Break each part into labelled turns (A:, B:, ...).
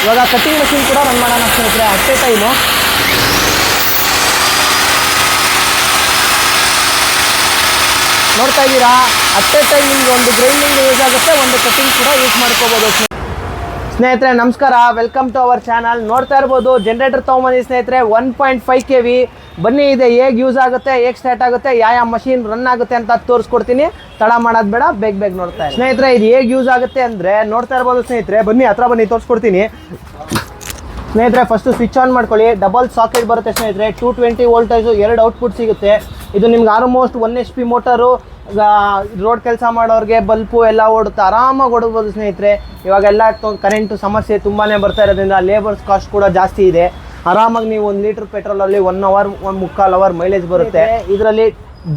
A: ಇವಾಗ cutting machine ಕೂಡ run ಮಾಡೋಣ ಸ್ನೇಹಿತರೆ ಅಟ್ ಎ ಟೈಮು. ನೋಡ್ತಾ ಇದ್ದೀರಾ, ಅಟ್ ಎ ಟೈಮ್ ನಿಮ್ಗೆ ಒಂದು ಗ್ರೈಂಡಿಂಗ್ ಯೂಸ್ ಆಗುತ್ತೆ, ಒಂದು ಕಟ್ಟಿಂಗ್ ಕೂಡ ಯೂಸ್ ಮಾಡ್ಕೋಬೋದು. ಸ್ನೇಹಿತರೆ ನಮಸ್ಕಾರ, ವೆಲ್ಕಮ್ ಟು ಅವರ್ ಚಾನಲ್. ನೋಡ್ತಾ ಇರ್ಬೋದು ಜನರೇಟರ್ ತೊಗೊಂಬಂದಿ ಸ್ನೇಹಿತರೆ 1.5 kV. ಬನ್ನಿ ಇದೆ ಹೇಗೆ ಯೂಸ್ ಆಗುತ್ತೆ, ಹೇಗೆ ಸ್ಟಾರ್ಟ್ ಆಗುತ್ತೆ, ಯಾವ ಮಷಿನ್ ರನ್ ಆಗುತ್ತೆ ಅಂತ ತೋರಿಸ್ಕೊಡ್ತೀನಿ. ತಡ ಮಾಡೋದು ಬೇಡ, ಬೇಗ ನೋಡ್ತಾ ಇರಿ ಸ್ನೇಹಿತರೆ. ಇದು ಹೇಗೆ ಯೂಸ್ ಆಗುತ್ತೆ ಅಂದರೆ ನೋಡ್ತಾ ಇರ್ಬೋದು ಸ್ನೇಹಿತರೆ. ಬನ್ನಿ ಹತ್ರ ಬನ್ನಿ ತೋರಿಸ್ಕೊಡ್ತೀನಿ ಸ್ನೇಹಿತರೆ. ಫಸ್ಟು ಸ್ವಿಚ್ ಆನ್ ಮಾಡ್ಕೊಳ್ಳಿ. ಡಬಲ್ ಸಾಕೆಟ್ ಬರುತ್ತೆ ಸ್ನೇಹಿತರೆ. 220 ವೋಲ್ಟೇಜು, 2 ಔಟ್ಪುಟ್ ಸಿಗುತ್ತೆ. ಇದು ನಿಮ್ಗೆ ಆಲ್ಮೋಸ್ಟ್ 1 HP ಮೋಟರು. ರೋಡ್ ಕೆಲಸ ಮಾಡೋರಿಗೆ ಬಲ್ಪು ಎಲ್ಲ ಓಡುತ್ತೆ, ಆರಾಮಾಗಿ ಓಡಬಹುದು ಸ್ನೇಹಿತರೆ. ಇವಾಗೆಲ್ಲ ಕರೆಂಟು ಸಮಸ್ಯೆ ತುಂಬಾ ಬರ್ತಾ ಇರೋದ್ರಿಂದ ಲೇಬರ್ಸ್ ಕಾಸ್ಟ್ ಕೂಡ ಜಾಸ್ತಿ ಇದೆ. ಆರಾಮಾಗಿ ನೀವು 1 ಲೀಟ್ರ್ ಪೆಟ್ರೋಲಲ್ಲಿ 1 ಅವರ್ 1.25 ಅವರ್ ಮೈಲೇಜ್ ಬರುತ್ತೆ. ಇದರಲ್ಲಿ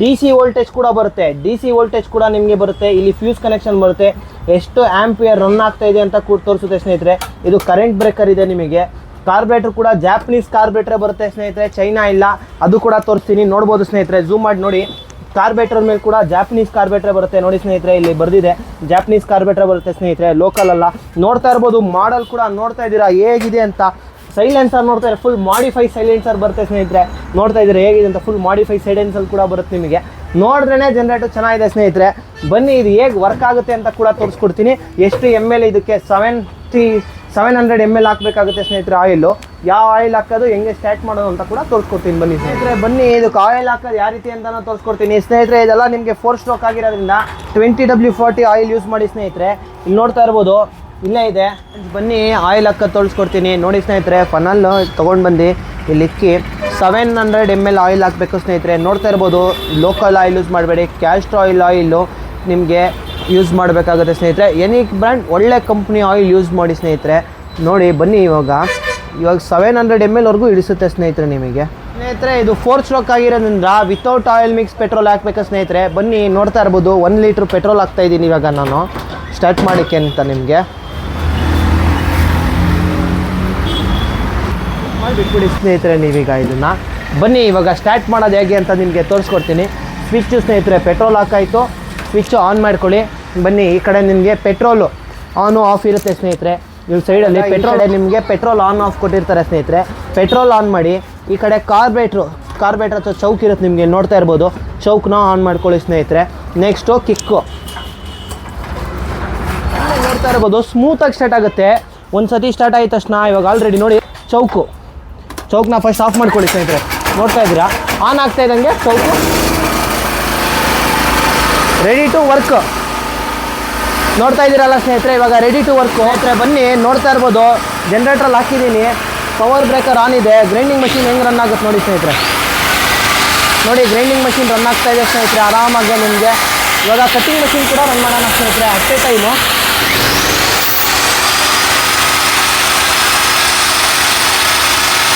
A: DC ವೋಲ್ಟೇಜ್ ಕೂಡ ಬರುತ್ತೆ. DC ವೋಲ್ಟೇಜ್ ಕೂಡ ನಿಮಗೆ ಬರುತ್ತೆ. ಇಲ್ಲಿ ಫ್ಯೂಸ್ ಕನೆಕ್ಷನ್ ಬರುತ್ತೆ. ಎಷ್ಟು ಆಂಪಿಯರ್ ರನ್ ಆಗ್ತಾ ಇದೆ ಅಂತ ಕೂಡ ತೋರಿಸುತ್ತೆ ಸ್ನೇಹಿತರೆ. ಇದು ಕರೆಂಟ್ ಬ್ರೇಕರ್ ಇದೆ. ನಿಮಗೆ ಕಾರ್ಬ್ರೇಟರ್ ಕೂಡ ಜಾಪನೀಸ್ ಕಾರ್ಬ್ರೇಟರ್ ಬರುತ್ತೆ ಸ್ನೇಹಿತರೆ, ಚೈನಾ ಇಲ್ಲ. ಅದು ಕೂಡ ತೋರಿಸ್ತೀನಿ, ನೋಡ್ಬೋದು ಸ್ನೇಹಿತರೆ. ಝೂಮ್ ಮಾಡಿ ನೋಡಿ. ಕಾರ್ಬೇಟರ್ ಮೇಲೆ ಕೂಡ ಜಾಪನೀಸ್ ಕಾರ್ಬೇಟರ್ ಬರುತ್ತೆ ನೋಡಿ ಸ್ನೇಹಿತರೆ. ಇಲ್ಲಿ ಬರ್ದಿದೆ ಜಾಪನೀಸ್ ಕಾರ್ಬೇಟರ್ ಬರುತ್ತೆ ಸ್ನೇಹಿತರೆ, ಲೋಕಲ್ ಅಲ್ಲ. ನೋಡ್ತಾ ಇರ್ಬೋದು ಮಾಡೆಲ್ ಕೂಡ ನೋಡ್ತಾ ಇದ್ದೀರಾ ಹೇಗಿದೆ ಅಂತ. ಸೈಲೆನ್ಸರ್ ನೋಡ್ತಾ ಇದ್ದಾರೆ, ಫುಲ್ ಮಾಡಿಫೈ ಸೈಲೆನ್ಸರ್ ಬರುತ್ತೆ ಸ್ನೇಹಿತರೆ. ನೋಡ್ತಾ ಇದ್ದೀರಾ ಹೇಗಿದೆ ಅಂತ. ಫುಲ್ ಮಾಡಿಫೈ ಸೈಲೆನ್ಸರ್ ಕೂಡ ಬರುತ್ತೆ ನಿಮಗೆ. ನೋಡಿದ್ರೇ ಜನರೇಟರ್ ಚೆನ್ನಾಗಿದೆ ಸ್ನೇಹಿತರೆ. ಬನ್ನಿ ಇದು ಹೇಗೆ ವರ್ಕ್ ಆಗುತ್ತೆ ಅಂತ ಕೂಡ ತೋರಿಸ್ಕೊಡ್ತೀನಿ. ಎಷ್ಟು ML ಇದಕ್ಕೆ 700 ml ಹಾಕಬೇಕಾಗುತ್ತೆ ಸ್ನೇಹಿತರೆ ಆಯಿಲು. ಯಾವ ಆಯಿಲ್ ಹಾಕೋದು, ಹೆಂಗೆ ಸ್ಟಾರ್ಟ್ ಮಾಡೋದು ಅಂತ ಕೂಡ ತೋರಿಸ್ಕೊಡ್ತೀನಿ ಬನ್ನಿ ಸ್ನೇಹಿತರೆ. ಬನ್ನಿ ಇದಕ್ಕೆ ಆಯಿಲ್ ಹಾಕೋದು ಯಾವ ರೀತಿ ಅಂತ ತೋರಿಸ್ಕೊಡ್ತೀನಿ ಸ್ನೇಹಿತರೆ. ಇದೆಲ್ಲ ನಿಮಗೆ 4 ಸ್ಟ್ರೋಕ್ ಆಗಿರೋದ್ರಿಂದ 20W40 ಆಯಿಲ್ ಯೂಸ್ ಮಾಡಿ ಸ್ನೇಹಿತರೆ. ಇಲ್ಲಿ ನೋಡ್ತಾ ಇರ್ಬೋದು, ಇಲ್ಲೇ ಇದೆ. ಬನ್ನಿ ಆಯಿಲ್ ಹಾಕೋದು ತೋರಿಸ್ಕೊಡ್ತೀನಿ ನೋಡಿ ಸ್ನೇಹಿತರೆ. ಫನಲ್ ತೊಗೊಂಡು ಬಂದು ಇಲ್ಲಿ ಇಕ್ಕಿ 700 ml ಆಯಿಲ್ ಹಾಕಬೇಕು ಸ್ನೇಹಿತರೆ. ನೋಡ್ತಾ ಇರ್ಬೋದು, ಲೋಕಲ್ ಆಯಿಲ್ ಯೂಸ್ ಮಾಡಬೇಡಿ, ಕ್ಯಾಸ್ಟ್ರ್ ಆಯಿಲು ನಿಮಗೆ ಯೂಸ್ ಮಾಡಬೇಕಾಗುತ್ತೆ ಸ್ನೇಹಿತರೆ. ಎನಿ ಬ್ರ್ಯಾಂಡ್ ಒಳ್ಳೆ ಕಂಪ್ನಿ ಆಯಿಲ್ ಯೂಸ್ ಮಾಡಿ ಸ್ನೇಹಿತರೆ. ನೋಡಿ ಬನ್ನಿ, ಇವಾಗ 700 ml ವರೆಗೂ ಇಳಿಸುತ್ತೆ ಸ್ನೇಹಿತರೆ ನಿಮಗೆ. ಸ್ನೇಹಿತರೆ ಇದು 4 ಸ್ಟ್ರೋಕ್ ಆಗಿರೋದ್ರಿಂದ ವಿತೌಟ್ ಆಯಿಲ್ ಮಿಕ್ಸ್ ಪೆಟ್ರೋಲ್ ಹಾಕಬೇಕು ಸ್ನೇಹಿತರೆ. ಬನ್ನಿ ನೋಡ್ತಾ ಇರ್ಬೋದು, 1 ಲೀಟ್ರ್ ಪೆಟ್ರೋಲ್ ಹಾಕ್ತಾ ಇದ್ದೀನಿ ಇವಾಗ ನಾನು ಸ್ಟಾರ್ಟ್ ಮಾಡೋಕ್ಕೆ ಅಂತ ನಿಮಗೆ. ಮಾಡಿಬಿಟ್ಬಿಡಿ ಸ್ನೇಹಿತರೆ ನೀವೀಗ ಇದನ್ನು. ಬನ್ನಿ ಇವಾಗ ಸ್ಟಾರ್ಟ್ ಮಾಡೋದು ಹೇಗೆ ಅಂತ ನಿಮಗೆ ತೋರಿಸ್ಕೊಡ್ತೀನಿ. ಸ್ವಿಚ್ಚು ಸ್ನೇಹಿತರೆ, ಪೆಟ್ರೋಲ್ ಹಾಕಾಯಿತು, ಸ್ವಿಚ್ಚು ಆನ್ ಮಾಡ್ಕೊಳ್ಳಿ. ಬನ್ನಿ ಈ ಕಡೆ ನಿಮಗೆ ಪೆಟ್ರೋಲು ಆನು ಆಫ್ ಇರುತ್ತೆ ಸ್ನೇಹಿತರೆ. ನೀವು ಸೈಡಲ್ಲಿ ಪೆಟ್ರೋಲ್ ನಿಮಗೆ ಪೆಟ್ರೋಲ್ ಆನ್ ಆಫ್ ಕೊಟ್ಟಿರ್ತಾರೆ ಸ್ನೇಹಿತರೆ. ಪೆಟ್ರೋಲ್ ಆನ್ ಮಾಡಿ. ಈ ಕಡೆ ಕಾರ್ಬೇಟ್ರ್ ಅಥವಾ ಚೌಕ್ ಇರುತ್ತೆ ನಿಮಗೆ, ನೋಡ್ತಾ ಇರ್ಬೋದು. ಚೌಕ್ನ ಆನ್ ಮಾಡ್ಕೊಳ್ಳಿ ಸ್ನೇಹಿತರೆ. ನೆಕ್ಸ್ಟು ಕಿಕ್ಕು ನೋಡ್ತಾ ಇರ್ಬೋದು, ಸ್ಮೂತಾಗಿ ಸ್ಟಾರ್ಟ್ ಆಗುತ್ತೆ. ಒಂದು ಸತಿ ಸ್ಟಾರ್ಟ್ ಆದ ತಕ್ಷಣ ಇವಾಗ ಆಲ್ರೆಡಿ ನೋಡಿ ಚೌಕ್ನ ಫಸ್ಟ್ ಆಫ್ ಮಾಡ್ಕೊಳ್ಳಿ ಸ್ನೇಹಿತರೆ. ನೋಡ್ತಾ ಇದ್ದೀರಾ, ಆನ್ ಆಗ್ತಾ ಇದ್ದಂಗೆ ಚೌಕು ರೆಡಿ ಟು ವರ್ಕ್. ನೋಡ್ತಾ ಇದ್ದೀರಲ್ಲ ಸ್ನೇಹಿತರೆ, ಇವಾಗ ರೆಡಿ ಟು ವರ್ಕ್ ಸ್ನೇಹಿತರೆ. ಬನ್ನಿ ನೋಡ್ತಾ ಇರ್ಬೋದು, ಜನರೇಟ್ರಲ್ಲಿ ಹಾಕಿದ್ದೀನಿ, ಪವರ್ ಬ್ರೇಕರ್ ಆನ್ ಇದೆ. ಗ್ರೈಂಡಿಂಗ್ ಮಷಿನ್ ಹೆಂಗೆ ರನ್ ಆಗುತ್ತೆ ನೋಡಿ ಸ್ನೇಹಿತರೆ. ನೋಡಿ ಗ್ರೈಂಡಿಂಗ್ ಮಷಿನ್ ರನ್ ಆಗ್ತಾ ಇದೆ ಸ್ನೇಹಿತರೆ ಆರಾಮಾಗಿ ನಿಮಗೆ. ಇವಾಗ ಕಟ್ಟಿಂಗ್ ಮಷಿನ್ ಕೂಡ ರನ್ ಮಾಡೋಣ ಸ್ನೇಹಿತರೆ ಅಟ್ ಎ ಟೈಮು.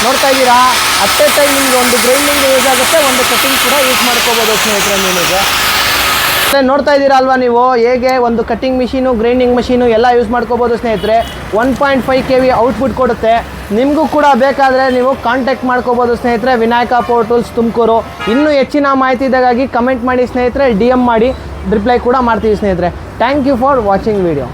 A: ನೋಡ್ತಾ ಇದ್ದೀರಾ, ಅಟ್ ಎ ಟೈಮ್ ನಿಮಗೆ ಒಂದು ಗ್ರೈಂಡಿಂಗ್ ಯೂಸ್ ಆಗುತ್ತೆ, ಒಂದು ಕಟ್ಟಿಂಗ್ ಕೂಡ ಯೂಸ್ ಮಾಡ್ಕೋಬೋದು ಸ್ನೇಹಿತರೆ ನಿಮಗೆ. ನೋಡ್ತಾ ಇದ್ದೀರಾ ಅಲ್ವಾ ನೀವು ಹೇಗೆ ಒಂದು ಕಟ್ಟಿಂಗ್ ಮಿಷಿನು, ಗ್ರೈಂಡಿಂಗ್ ಮಷೀನು ಎಲ್ಲ ಯೂಸ್ ಮಾಡ್ಕೋಬೋದು ಸ್ನೇಹಿತರೆ. 1.5 kV ಔಟ್ಪುಟ್ ಕೊಡುತ್ತೆ. ನಿಮಗೂ ಕೂಡ ಬೇಕಾದರೆ ನೀವು ಕಾಂಟ್ಯಾಕ್ಟ್ ಮಾಡ್ಕೋಬೋದು ಸ್ನೇಹಿತರೆ. Vinayaka power tools Tumakuru. ಇನ್ನೂ ಹೆಚ್ಚಿನ ಮಾಹಿತಿಗಾಗಿ ಕಮೆಂಟ್ ಮಾಡಿ ಸ್ನೇಹಿತರೆ, DM ಮಾಡಿ, ರಿಪ್ಲೈ ಕೂಡ ಮಾಡ್ತೀವಿ ಸ್ನೇಹಿತರೆ. Thank you for watching video.